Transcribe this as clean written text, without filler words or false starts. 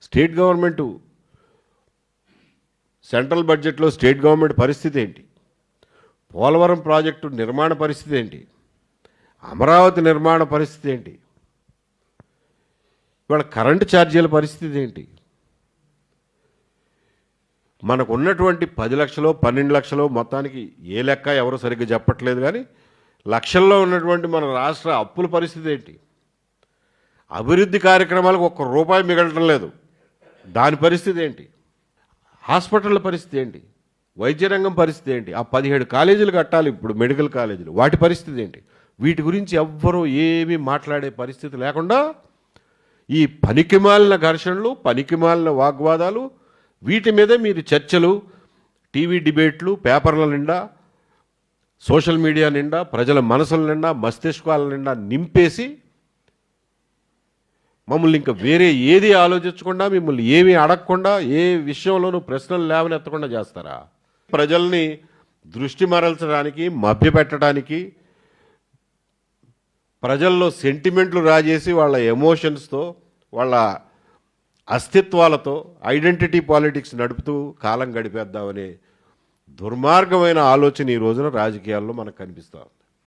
State government central బడ్జెట్లో state government పరిస్థితి ఏంటి? పోలవరం ప్రాజెక్టు నిర్మాణ పరిస్థితి ఏంటి? అమరావతి నిర్మాణ పరిస్థితి ఏంటి? ఇవాళ కరెంటు ఛార్జీల పరిస్థితి ఏంటి? మనకు ఉన్నటువంటి 10 లక్షలు 12 లక్షలు మొత్తానికి ఏ లెక్క ఎవరు సరిగ్గా చెప్పట్లేదు, కానీ లక్షల్లో ఉన్నటువంటి మన రాష్ట్ర అప్పుల పరిస్థితి ఏంటి? అభివృద్ధి కార్యక్రమాలకు ఒక్క రూపాయి మిగలటం లేదు, దాని పరిస్థితి ఏంటి? హాస్పిటళ్ళ పరిస్థితి ఏంటి? వైద్య రంగం పరిస్థితి ఏంటి? ఆ 17 కాలేజీలు కట్టాలి ఇప్పుడు, మెడికల్ కాలేజీలు, వాటి పరిస్థితి ఏంటి? వీటి గురించి ఎవ్వరూ ఏమీ మాట్లాడే పరిస్థితి లేకుండా ఈ పనికిమాలిన ఘర్షణలు, పనికిమాలిన వాగ్వాదాలు, వీటి మీదే మీరు చర్చలు, టీవీ డిబేట్లు, పేపర్ల నిండా, సోషల్ మీడియా నిండా, ప్రజల మనసుల నిండా, మస్తిష్కాల నిండా నింపేసి మమ్మల్ని ఇంకా వేరే ఏది ఆలోచించకుండా, మిమ్మల్ని ఏమీ అడగకుండా, ఏ విషయంలోనూ ప్రశ్నలు లేవనెత్తకుండా చేస్తారా? ప్రజల్ని దృష్టి మరల్చడానికి, మభ్యపెట్టడానికి, ప్రజల్లో సెంటిమెంట్లు రాజేసి వాళ్ళ ఎమోషన్స్తో, వాళ్ళ అస్తిత్వాలతో ఐడెంటిటీ పాలిటిక్స్ నడుపుతూ కాలం గడిపేద్దామనే దుర్మార్గమైన ఆలోచన ఈ రోజున రాజకీయాల్లో మనకు కనిపిస్తుంది.